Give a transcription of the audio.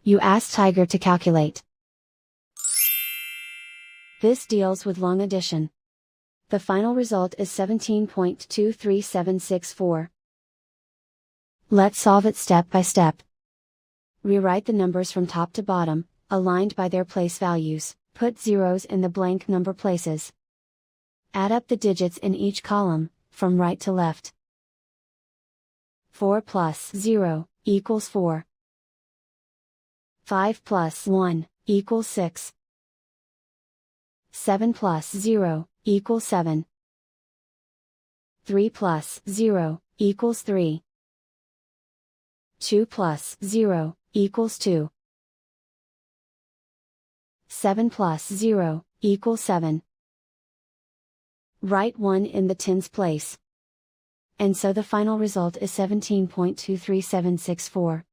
You ask Tiger to calculate. This deals with long addition. The final result is 17.23764. Let's solve it step by step. Rewrite the numbers from top to bottom, aligned by their place values, put zeros in the blank number places. Add up the digits in each column, from right to left. 4 plus 0 equals 4. 5 plus 1 equals 6. 7 plus 0 equals 7. 3 plus 0 equals 3. 2 plus 0 equals 2. 7 plus 0 equals 7. Write 1 in the tens place. And so the final result is 17.23764.